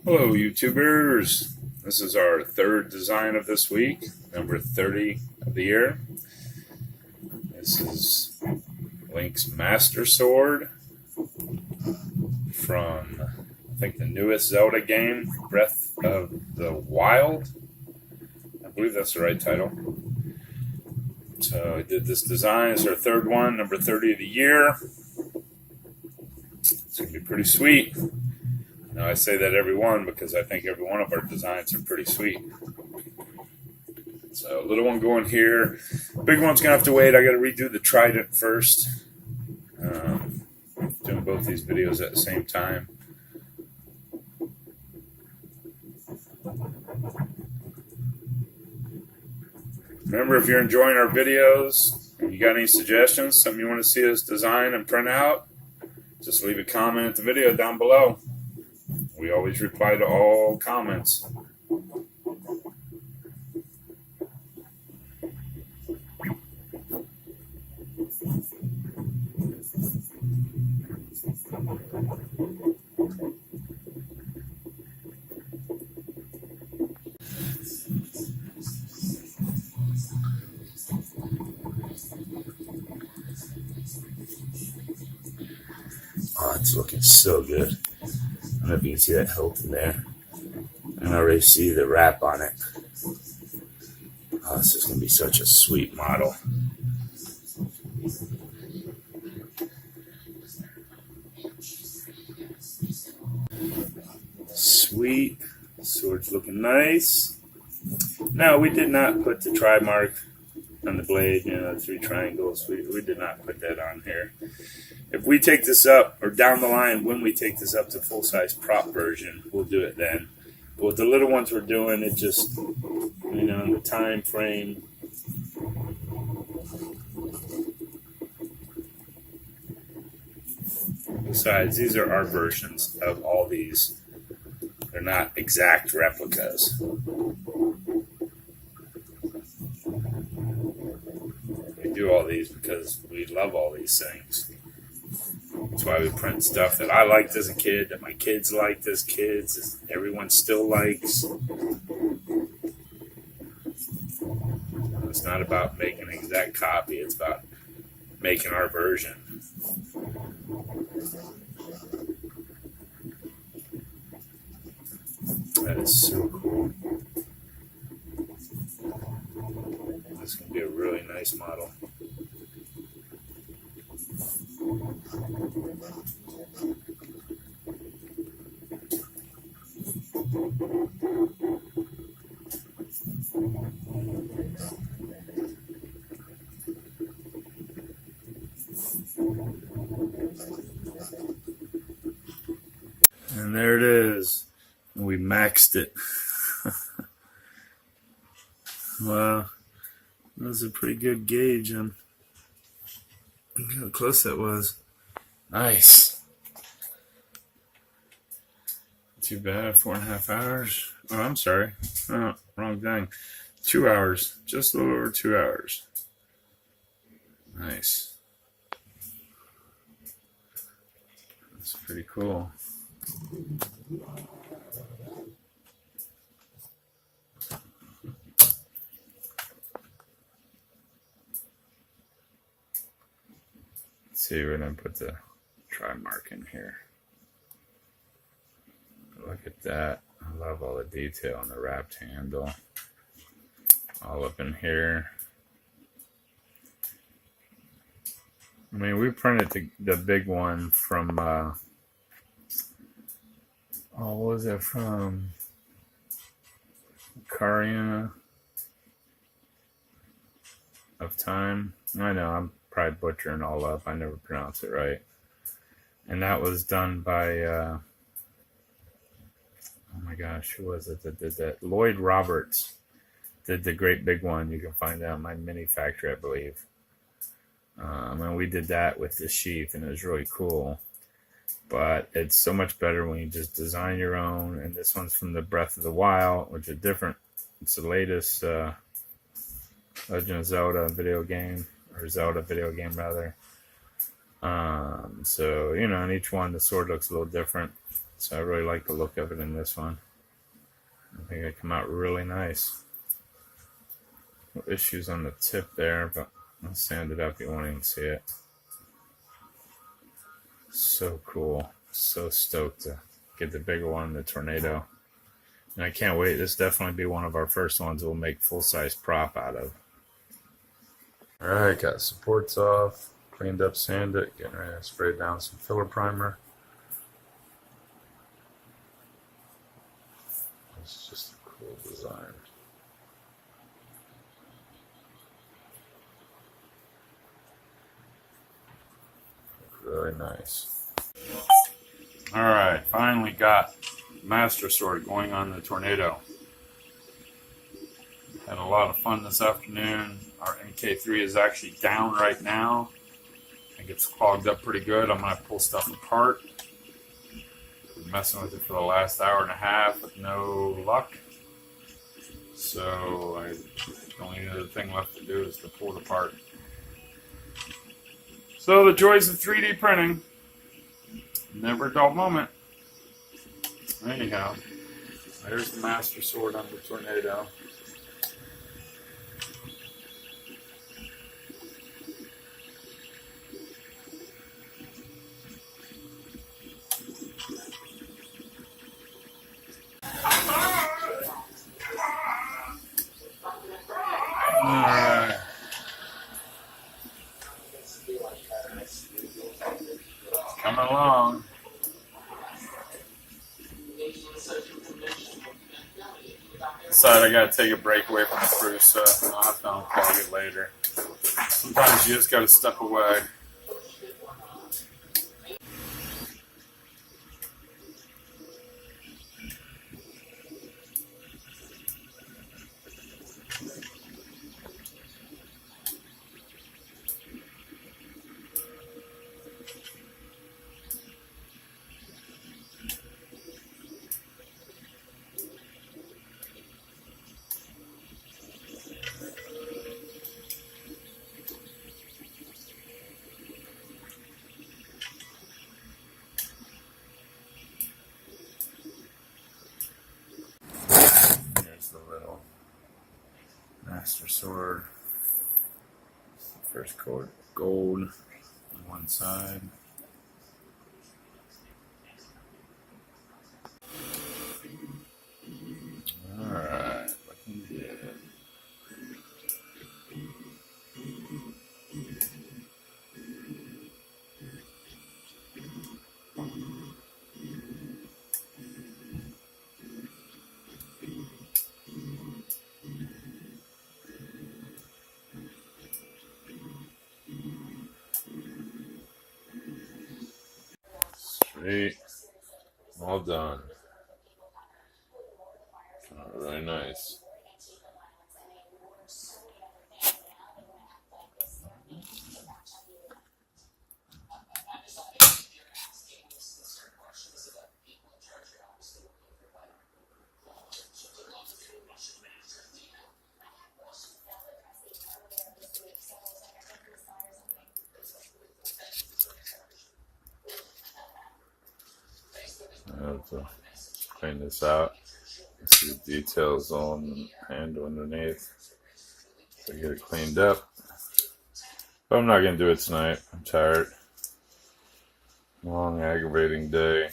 Hello YouTubers, this is our third design of this week, number 30 of the year. This is Link's Master Sword from, I think, the newest Zelda game, Breath of the Wild. I believe that's the right title. So I did this design, it's our third one, number 30 of the year. It's going to be pretty sweet. Now, I say that every one because I think every one of our designs are pretty sweet. So, little one going here. Big one's going to have to wait. I got to redo the trident first. Doing both these videos at the same time. Remember, if you're enjoying our videos and you got any suggestions, something you want to see us design and print out, just leave a comment at the video down below. We always reply to all comments. Oh, it's looking so good. I don't know if you can see that hilt in there. I can already see the wrap on it. Oh, this is going to be such a sweet model. Sweet. Sword's looking nice. No, we did not put the tri mark on the blade, the 3 triangles. We did not put that on here. If we take this up, or down the line, when we take this up to full-size prop version, we'll do it then. But with the little ones we're doing, it just, in the time frame. Besides, these are our versions of all these. They're not exact replicas. We do all these because we love all these things. That's why we print stuff that I liked as a kid, that my kids liked as kids, everyone still likes. It's not about making an exact copy, it's about making our version. That is so cool. This is going to be a really nice model. And there it is. We maxed it. Wow. That was a pretty good gauge on how close that was. Nice. Too bad, 4.5 hours. Oh, I'm sorry. Oh, wrong thing. 2 hours. Just a little over 2 hours. Nice. That's pretty cool. Let's see, we're going to put the tri mark in here. Look at that. I love all the detail on the wrapped handle. All up in here. I mean, we printed the big one from, what was it from? Ocarina of Time. I know, I'm probably butchering all up. I never pronounce it right. And that was done by, oh my gosh, who was it that did that? Lloyd Roberts did the great big one. You can find that at my mini factory, I believe. And we did that with the sheath, and it was really cool. But it's so much better when you just design your own. And this one's from the Breath of the Wild, which is different. It's the latest Legend of Zelda video game, or Zelda video game rather. So, in each one the sword looks a little different. So I really like the look of it in this one. I think it come out really nice. No issues on the tip there, but I'll sand it up. You won't even see it. So cool. So stoked to get the bigger one, the Tornado. And I can't wait. This definitely be one of our first ones we'll make full-size prop out of. Alright, got supports off. Cleaned up, sanded it. Getting ready to spray down some filler primer. It's just a cool design. Really nice. Alright, finally got Master Sword going on the Tornado. Had a lot of fun this afternoon. Our mk3 is actually down right now. I think it's clogged up pretty good. I'm going to pull stuff apart. Been messing with it for the last hour and a half with no luck. So the only other thing left to do is to pull it apart. So the joys of 3D printing. Never a dull moment. Anyhow, there's the Master Sword on the Tornado. Alright. Coming along. Decided I gotta take a break away from the prusa. I'll have to unplug it later. Sometimes you just gotta step away. Here's the little Master Sword. First coat gold on one side. Alright, looking good. Sweet. All done. Really nice. I have to clean this out. See the details on the handle underneath. So get it cleaned up. But I'm not going to do it tonight. I'm tired. Long, aggravating day.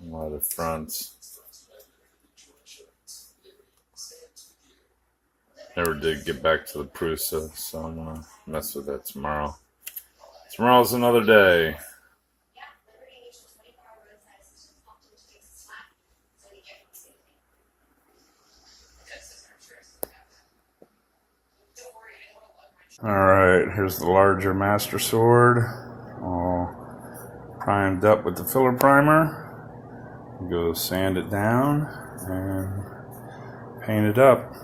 A lot of fronts. Never did get back to the prusa, so I'm going to mess with that tomorrow. Tomorrow's another day. Alright, here's the larger Master Sword, all primed up with the filler primer. Go sand it down and paint it up.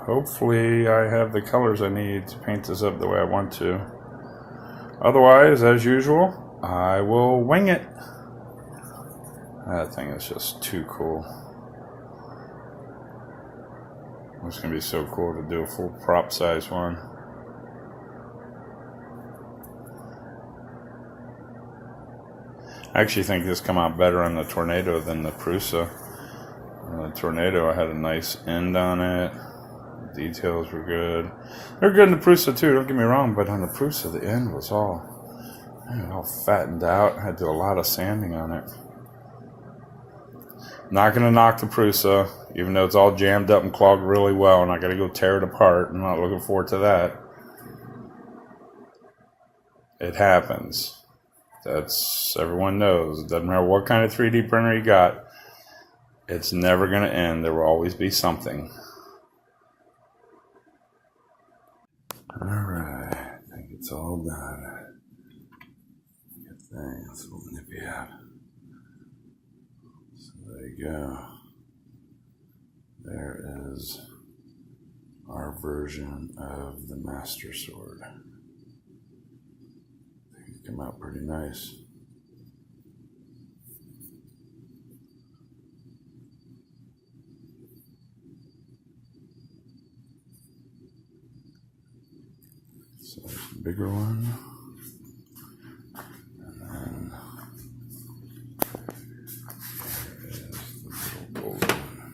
Hopefully I have the colors I need to paint this up the way I want to. Otherwise, as usual, I will wing it. That thing is just too cool. It's going to be so cool to do a full prop size one. I actually think this come out better on the Tornado than the Prusa. The Tornado, I had a nice end on it. The details were good. They're good in the Prusa too, don't get me wrong, but on the Prusa, the end was all fattened out. I had to do a lot of sanding on it. Not going to knock the Prusa, even though it's all jammed up and clogged really well, and I got to go tear it apart. I'm not looking forward to that. It happens. That's, everyone knows. It doesn't matter what kind of 3D printer you got. It's never going to end. There will always be something. Alright, I think it's all done. Good thing. Let's open it out. So there you go. There is our version of the Master Sword. I think it came out pretty nice. So there's a bigger one. And then there is the little gold one.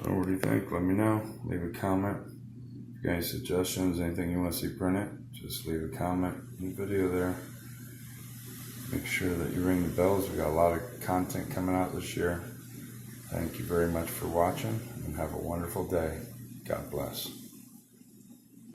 So what do you think? Let me know. Leave a comment. If you got any suggestions, anything you want to see printed, just leave a comment in the video there. Make sure that you ring the bells. We got a lot of content coming out this year. Thank you very much for watching, and have a wonderful day. God bless.